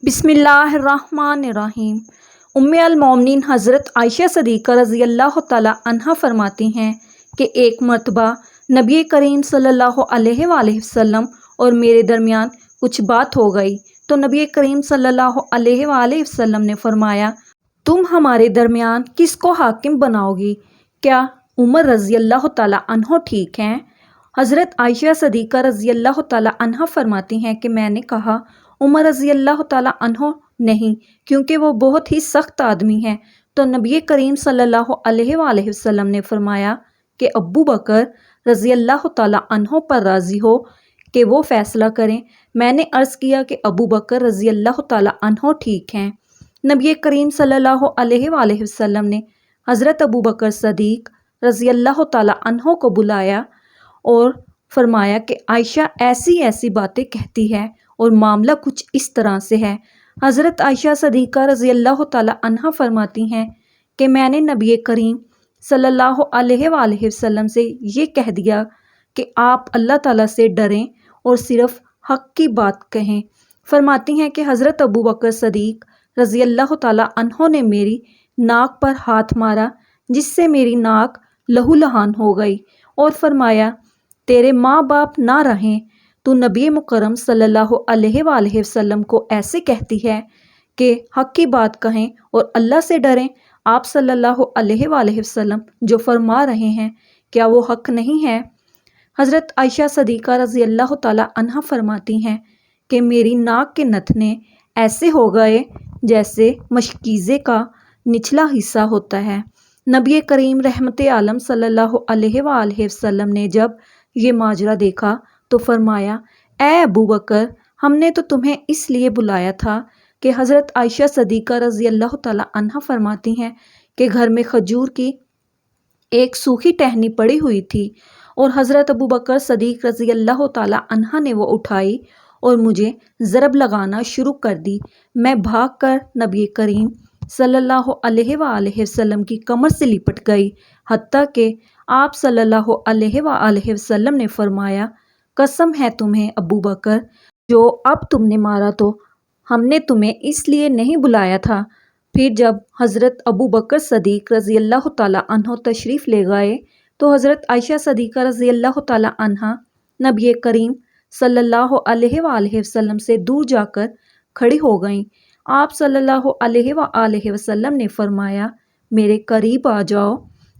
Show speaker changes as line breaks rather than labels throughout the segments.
بسم اللہ الرحمن الرحیم۔ المومنین حضرت عائشہ صدیقہ رضی اللہ تعالی عنہا فرماتی ہیں کہ ایک مرتبہ نبی کریم صلی اللہ علیہ وآلہ وسلم اور میرے درمیان کچھ بات ہو گئی تو نبی کریم صلی اللہ علیہ وآلہ وسلم نے فرمایا، تم ہمارے درمیان کس کو حاکم بناؤ گی؟ کیا عمر رضی اللہ تعالی عنہ ٹھیک ہیں؟ حضرت عائشہ صدیقہ رضی اللہ تعالی عنہا فرماتی ہیں کہ میں نے کہا، عمر رضی اللہ تعالی عنہ نہیں، کیونکہ وہ بہت ہی سخت آدمی ہیں۔ تو نبی کریم صلی اللہ علیہ وآلہ وسلم نے فرمایا کہ ابو بکر رضی اللہ تعالی عنہ پر راضی ہو کہ وہ فیصلہ کریں۔ میں نے عرض کیا کہ ابو بکر رضی اللہ تعالی عنہ ٹھیک ہیں۔ نبی کریم صلی اللہ علیہ وآلہ وسلم نے حضرت ابو بکر صدیق رضی اللہ تعالی عنہ کو بلایا اور فرمایا کہ عائشہ ایسی ایسی باتیں کہتی ہے اور معاملہ کچھ اس طرح سے ہے۔ حضرت عائشہ صدیقہ رضی اللہ تعالی عنہ فرماتی ہیں کہ میں نے نبی کریم صلی اللہ علیہ وآلہ وسلم سے یہ کہہ دیا کہ آپ اللہ تعالیٰ سے ڈریں اور صرف حق کی بات کہیں۔ فرماتی ہیں کہ حضرت ابو بکر صدیق رضی اللہ تعالی عنہ نے میری ناک پر ہاتھ مارا، جس سے میری ناک لہو لہان ہو گئی، اور فرمایا، تیرے ماں باپ نہ رہیں، تو نبی مکرم صلی اللہ علیہ وآلہ وسلم کو ایسے کہتی ہے کہ حق کی بات کہیں اور اللہ سے ڈریں۔ آپ صلی اللہ علیہ وآلہ وسلم جو فرما رہے ہیں، کیا وہ حق نہیں ہے؟ حضرت عائشہ صدیقہ رضی اللہ تعالی عنہ فرماتی ہیں کہ میری ناک کے نتنے ایسے ہو گئے جیسے مشکیزے کا نچلا حصہ ہوتا ہے۔ نبی کریم رحمت عالم صلی اللہ علیہ وآلہ وسلم نے جب یہ ماجرا دیکھا تو فرمایا، اے ابو بکر، ہم نے تو تمہیں اس لیے بلایا تھا کہ حضرت عائشہ صدیقہ رضی اللہ تعالی عنہ فرماتی ہیں کہ گھر میں کھجور کی ایک سوکھی ٹہنی پڑی ہوئی تھی اور حضرت ابو بکر صدیق رضی اللہ تعالی عنہ نے وہ اٹھائی اور مجھے ضرب لگانا شروع کر دی۔ میں بھاگ کر نبی کریم صلی اللہ علیہ وآلہ وسلم کی کمر سے لپٹ گئی، حتیٰ کہ آپ صلی اللہ علیہ وآلہ وسلم نے فرمایا، قسم ہے تمہیں ابو بکر، جو اب تم نے مارا تو ہم نے تمہیں اس لیے نہیں بلایا تھا۔ پھر جب حضرت ابو بکر صدیق رضی اللہ تعالی عنہ تشریف لے گئے تو حضرت عائشہ صدیقہ رضی اللہ تعالی عنہ نبی کریم صلی اللہ علیہ وآلہ وسلم سے دور جا کر کھڑی ہو گئیں۔ آپ صلی اللہ علیہ وآلہ وسلم نے فرمایا، میرے قریب آ جاؤ،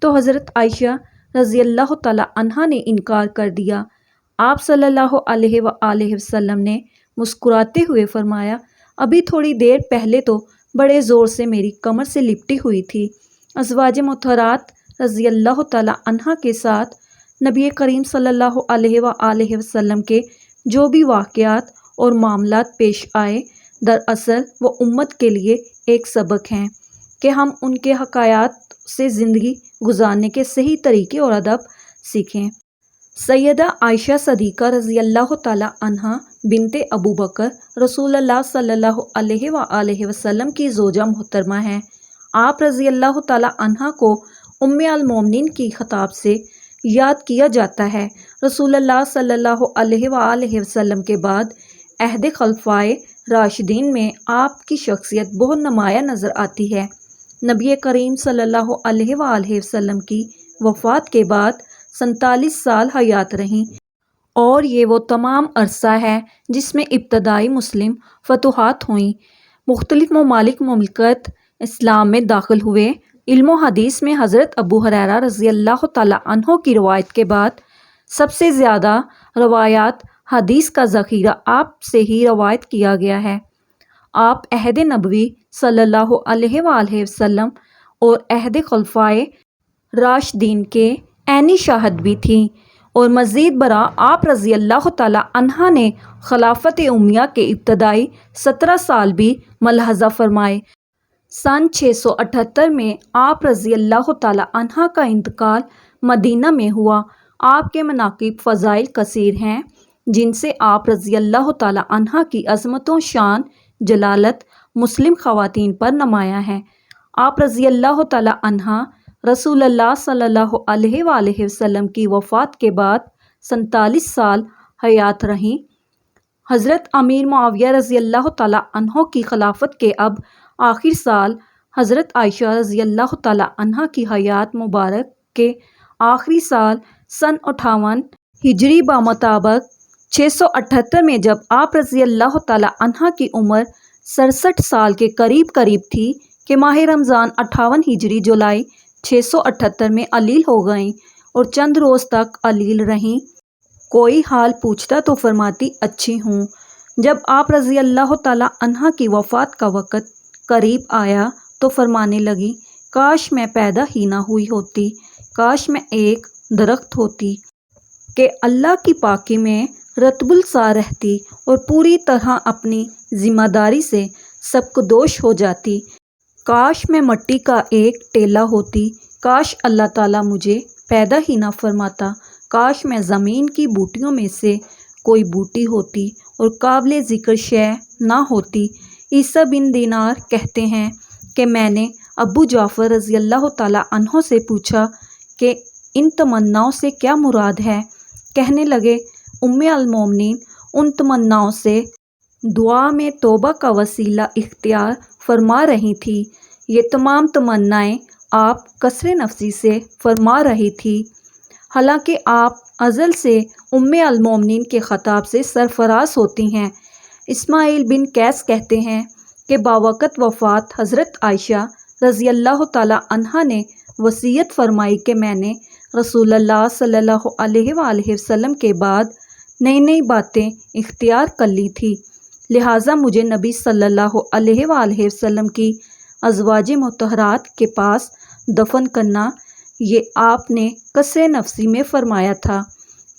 تو حضرت عائشہ رضی اللہ تعالی عنہ نے انکار کر دیا۔ آپ صلی اللہ علیہ وآلہ وسلم نے مسکراتے ہوئے فرمایا، ابھی تھوڑی دیر پہلے تو بڑے زور سے میری کمر سے لپٹی ہوئی تھی۔ ازواج مطہرات رضی اللہ تعالی عنہ کے ساتھ نبی کریم صلی اللہ علیہ وآلہ وسلم کے جو بھی واقعات اور معاملات پیش آئے، دراصل وہ امت کے لیے ایک سبق ہیں کہ ہم ان کے حکایات سے زندگی گزارنے کے صحیح طریقے اور ادب سیکھیں۔ سیدہ عائشہ صدیقہ رضی اللہ تعالی عنہ بنت ابو بکر رسول اللہ صلی اللہ علیہ وآلہ وسلم کی زوجہ محترمہ ہیں۔ آپ رضی اللہ تعالی عنہ کو ام المومنین کی خطاب سے یاد کیا جاتا ہے۔ رسول اللہ صلی اللہ علیہ وآلہ وسلم کے بعد عہد خلفائے راشدین میں آپ کی شخصیت بہت نمایاں نظر آتی ہے۔ نبی کریم صلی اللہ علیہ وآلہ وسلم کی وفات کے بعد 47 سال حیات رہیں، اور یہ وہ تمام عرصہ ہے جس میں ابتدائی مسلم فتوحات ہوئیں، مختلف ممالک اسلام میں داخل ہوئے۔ علم و حدیث میں حضرت ابو ہریرہ رضی اللہ تعالی عنہ کی روایت کے بعد سب سے زیادہ روایات حدیث کا ذخیرہ آپ سے ہی روایت کیا گیا ہے۔ آپ عہد نبوی صلی اللہ علیہ وآلہ وسلم اور عہد خلفائے راشدین کے عینی شاہد بھی تھیں، اور مزید برآں آپ رضی اللہ تعالی عنہ نے خلافت امیہ کے ابتدائی 17 سال بھی ملاحظہ فرمائے۔ سن 678 میں آپ رضی اللہ تعالی عنہ کا انتقال مدینہ میں ہوا۔ آپ کے مناقب فضائل کثیر ہیں، جن سے آپ رضی اللہ تعالی عنہ کی عظمت و شان جلالت مسلم خواتین پر نمایاں ہے۔ آپ رضی اللہ تعالی عنہ رسول اللہ صلی اللہ علیہ وآلہ وسلم کی وفات کے بعد 47 سال حیات رہیں۔ حضرت امیر معاویہ رضی اللہ تعالیٰ عنہ کی خلافت کے اب آخر سال، حضرت عائشہ رضی اللہ تعالیٰ عنہ کی حیات مبارک کے آخری سال سن 58 ہجری بمطابق 678 میں جب آپ رضی اللہ تعالیٰ عنہ کی عمر 67 سال کے قریب تھی کہ ماہ رمضان 58 ہجری جولائی 678 میں علیل ہو گئیں اور چند روز تک علیل رہیں۔ کوئی حال پوچھتا تو فرماتی اچھی ہوں۔ جب آپ رضی اللہ تعالیٰ عنہ کی وفات کا وقت قریب آیا تو فرمانے لگی، کاش میں پیدا ہی نہ ہوئی ہوتی، کاش میں ایک درخت ہوتی کہ اللہ کی پاکی میں رطب السا رہتی اور پوری طرح اپنی ذمہ داری سے سبکدوش ہو جاتی، کاش میں مٹی کا ایک ٹیلا ہوتی، کاش اللہ تعالیٰ مجھے پیدا ہی نہ فرماتا، کاش میں زمین کی بوٹیوں میں سے کوئی بوٹی ہوتی اور قابل ذکر شے نہ ہوتی۔ عیسیٰ بن دینار کہتے ہیں کہ میں نے ابو جعفر رضی اللہ تعالیٰ عنہ سے پوچھا کہ ان تمناؤں سے کیا مراد ہے؟ کہنے لگے، ام المومنین ان تمناؤں سے دعا میں توبہ کا وسیلہ اختیار فرما رہی تھی۔ یہ تمام تمنائیں آپ قصر نفسی سے فرما رہی تھی، حالانکہ آپ ازل سے ام المومنین کے خطاب سے سرفراز ہوتی ہیں۔ اسماعیل بن قیس کہتے ہیں کہ باوقت وفات حضرت عائشہ رضی اللہ تعالیٰ عنہا نے وصیت فرمائی کہ میں نے رسول اللہ صلی اللہ علیہ وآلہ وسلم کے بعد نئی باتیں اختیار کر لی تھی، لہٰذا مجھے نبی صلی اللہ علیہ وآلہ وسلم کی ازواج مطہرات کے پاس دفن کرنا، یہ آپ نے قصر نفسی میں فرمایا تھا۔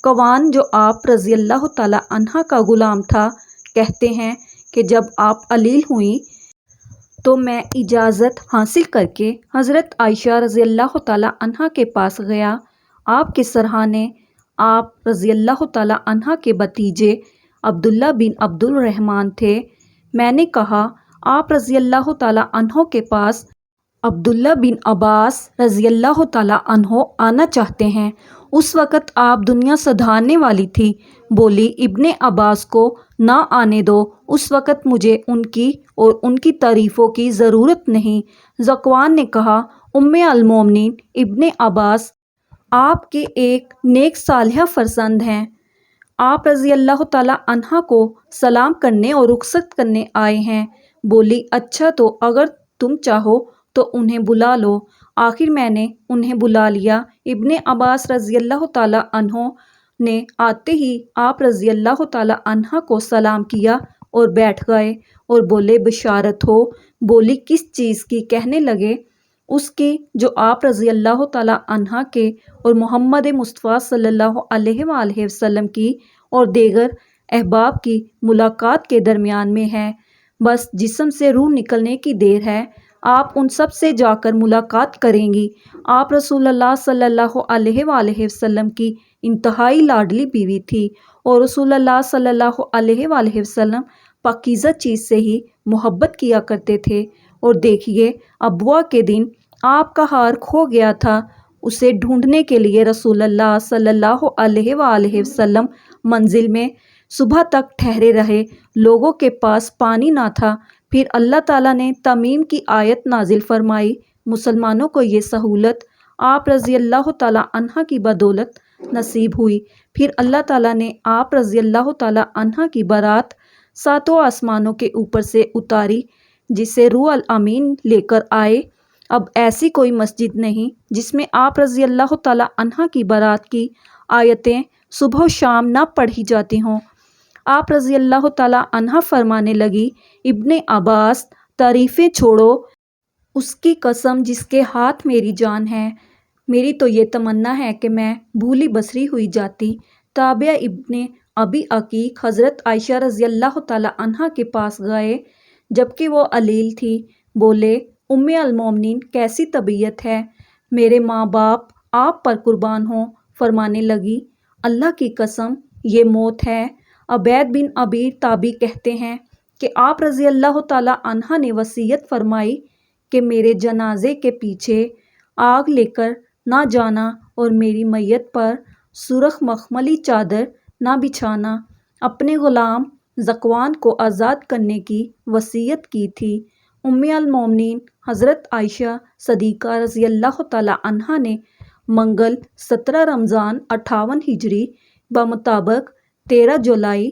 قوان جو آپ رضی اللہ تعالیٰ عنہ کا غلام تھا کہتے ہیں کہ جب آپ علیل ہوئیں تو میں اجازت حاصل کر کے حضرت عائشہ رضی اللہ تعالیٰ عنہ کے پاس گیا۔ آپ کے سرہانے آپ رضی اللہ تعالیٰ عنہ کے بھتیجے عبداللہ بن عبد الرحمن تھے۔ میں نے کہا، آپ رضی اللہ تعالیٰ عنہ کے پاس عبداللہ بن عباس رضی اللہ تعالیٰ عنہ آنا چاہتے ہیں۔ اس وقت آپ دنیا سدھارنے والی تھی۔ بولی، ابن عباس کو نہ آنے دو، اس وقت مجھے ان کی اور ان کی تعریفوں کی ضرورت نہیں۔ ذکوان نے کہا، ام المومنین ابن عباس آپ کے ایک نیک صالحہ فرزند ہیں، آپ رضی اللہ تعالیٰ عنہ کو سلام کرنے اور رخصت کرنے آئے ہیں۔ بولی، اچھا تو اگر تم چاہو تو انہیں بلا لو۔ آخر میں نے انہیں بلا لیا۔ ابن عباس رضی اللہ تعالیٰ عنہ نے آتے ہی آپ رضی اللہ تعالیٰ عنہ کو سلام کیا اور بیٹھ گئے اور بولے، بشارت ہو۔ بولی، کس چیز کی؟ کہنے لگے، اس کی جو آپ رضی اللہ تعالیٰ عنہ کے اور محمد مصطفیٰ صلی اللہ علیہ وآلہ وسلم کی اور دیگر احباب کی ملاقات کے درمیان میں ہے۔ بس جسم سے روح نکلنے کی دیر ہے، آپ ان سب سے جا کر ملاقات کریں گی۔ آپ رسول اللہ صلی اللہ علیہ وآلہ وسلم کی انتہائی لاڈلی بیوی تھی اور رسول اللہ صلی اللہ علیہ وآلہ وسلم پاکیزہ چیز سے ہی محبت کیا کرتے تھے۔ اور دیکھیے، ابوا کے دن آپ کا ہار کھو گیا تھا، اسے ڈھونڈنے کے لیے رسول اللہ صلی اللہ علیہ وآلہ وسلم منزل میں صبح تک ٹھہرے رہے، لوگوں کے پاس پانی نہ تھا۔ پھر اللہ تعالیٰ نے تمیم کی آیت نازل فرمائی، مسلمانوں کو یہ سہولت آپ رضی اللہ تعالیٰ عنہ کی بدولت نصیب ہوئی۔ پھر اللہ تعالیٰ نے آپ رضی اللہ تعالیٰ عنہ کی بارات ساتوں آسمانوں کے اوپر سے اتاری، جسے روح الامین لے کر آئے۔ اب ایسی کوئی مسجد نہیں جس میں آپ رضی اللہ تعالیٰ عنہ کی بارات کی آیتیں صبح و شام نہ پڑھی جاتی ہوں۔ آپ رضی اللہ تعالیٰ عنہ فرمانے لگی، ابن عباس، تعریفیں چھوڑو، اس کی قسم جس کے ہاتھ میری جان ہے، میری تو یہ تمنا ہے کہ میں بھولی بسری ہوئی جاتی۔ تابعہ ابن ابی عقیق حضرت عائشہ رضی اللہ تعالیٰ عنہ کے پاس گئے جبکہ وہ علیل تھی۔ بولے، ام المومنین کیسی طبیعت ہے؟ میرے ماں باپ آپ پر قربان ہوں۔ فرمانے لگی، اللہ کی قسم یہ موت ہے۔ عبید بن ابی تابی کہتے ہیں کہ آپ رضی اللہ تعالیٰ عنہ نے وصیت فرمائی کہ میرے جنازے کے پیچھے آگ لے کر نہ جانا اور میری میت پر سرخ مخملی چادر نہ بچھانا۔ اپنے غلام ذکوان کو آزاد کرنے کی وصیت کی تھی۔ ام المومنین حضرت عائشہ صدیقہ رضی اللہ تعالیٰ عنہا نے منگل 17 رمضان 58 ہجری بمطابق 13 جولائی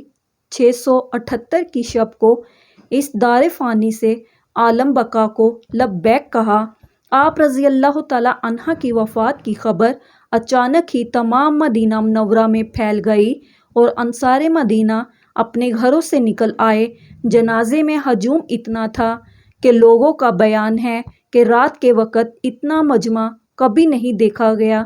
678 کی شب کو اس دار فانی سے عالم بقا کو لبیک کہا۔ آپ رضی اللہ تعالیٰ عنہ کی وفات کی خبر اچانک ہی تمام مدینہ منورہ میں پھیل گئی اور انصار مدینہ اپنے گھروں سے نکل آئے۔ جنازے میں ہجوم اتنا تھا کہ لوگوں کا بیان ہے کہ رات کے وقت اتنا مجمع کبھی نہیں دیکھا گیا۔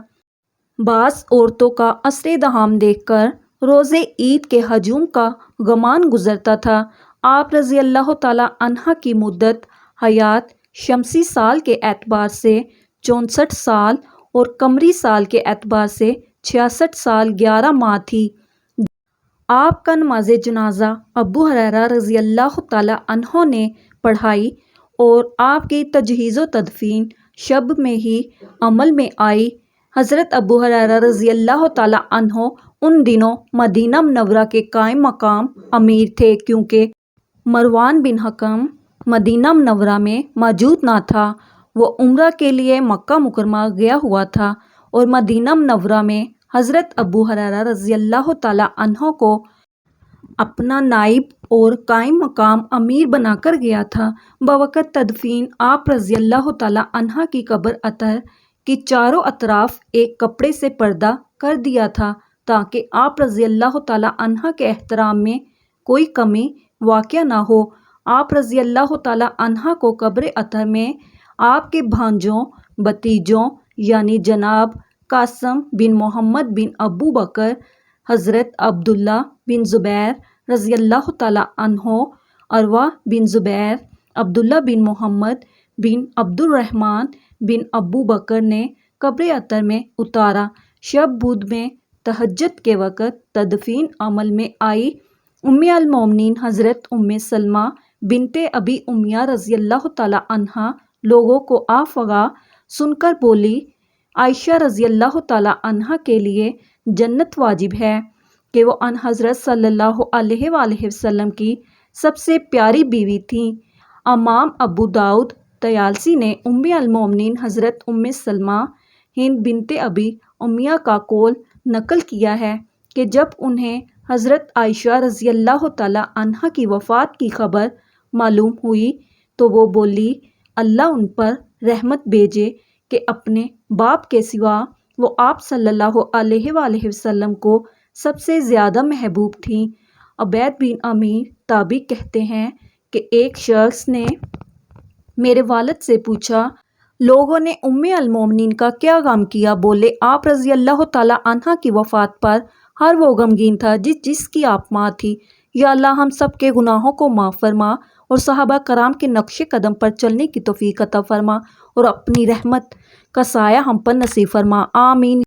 بعض عورتوں کا عصر دہام دیکھ کر روزے عید کے ہجوم کا گمان گزرتا تھا۔ آپ رضی اللہ تعالیٰ عنہ کی مدت حیات شمسی سال کے اعتبار سے 64 سال اور قمری سال کے اعتبار سے 66 سال 11 ماہ تھی۔ آپ کا نماز جنازہ ابو ہریرہ رضی اللہ تعالیٰ عنہ نے پڑھائی اور آپ کی تجہیز و تدفین شب میں ہی عمل میں آئی۔ حضرت ابو ہریرہ رضی اللہ تعالیٰ عنہ ان دنوں مدینہ منورہ کے قائم مقام امیر تھے، کیونکہ مروان بن حکم مدینہ منورہ میں موجود نہ تھا۔ وہ عمرہ کے لیے مکہ مکرمہ گیا ہوا تھا اور مدینہ منورہ میں حضرت ابو ہریرہ رضی اللہ تعالیٰ عنہ کو اپنا نائب اور قائم مقام امیر بنا کر گیا تھا۔ بوقت تدفین آپ رضی اللہ تعالیٰ عنہ کی قبر اطہر کی چاروں اطراف ایک کپڑے سے پردہ کر دیا تھا تاکہ آپ رضی اللہ تعالیٰ عنہ کے احترام میں کوئی کمی واقع نہ ہو۔ آپ رضی اللہ تعالیٰ عنہ کو قبر اطہر میں آپ کے بھانجوں بھتیجوں یعنی جناب قاسم بن محمد بن ابو بکر، حضرت عبداللہ بن زبیر رضی اللہ تعالیٰ عنہ، عروہ بن زبیر، عبداللہ بن محمد بن عبد الرحمن بن ابو بکر نے قبر اطہر میں اتارا۔ شب بدھ میں تہجد کے وقت تدفین عمل میں آئی۔ ام المومنین حضرت ام سلمہ بنت ابی امیہ رضی اللہ تعالیٰ عنہا لوگوں کو آفاقہ سن کر بولی، عائشہ رضی اللہ تعالیٰ عنہ کے لیے جنت واجب ہے کہ وہ ان حضرت صلی اللہ علیہ وآلہ وسلم کی سب سے پیاری بیوی تھیں۔ امام ابو داؤد طیالسی نے ام المومنین حضرت ام سلمہ ہند بنت ابی امیہ کا قول نقل کیا ہے کہ جب انہیں حضرت عائشہ رضی اللہ تعالیٰ عنہ کی وفات کی خبر معلوم ہوئی تو وہ بولی، اللہ ان پر رحمت بھیجے کہ اپنے باپ کے سوا وہ آپ صلی اللہ علیہ وآلہ وسلم کو سب سے زیادہ محبوب تھیں۔ عبید بن امیر تابعی کہتے ہیں کہ ایک شخص نے میرے والد سے پوچھا، لوگوں نے ام المومنین کا کیا غم کیا؟ بولے، آپ رضی اللہ تعالیٰ عنہ کی وفات پر ہر وہ غمگین تھا جس کی آپ ماں تھی۔ یا اللہ ہم سب کے گناہوں کو معاف فرما اور صحابہ کرام کے نقش قدم پر چلنے کی توفیق عطا فرما اور اپنی رحمت کا سایہ ہم پر نصیب فرما، آمین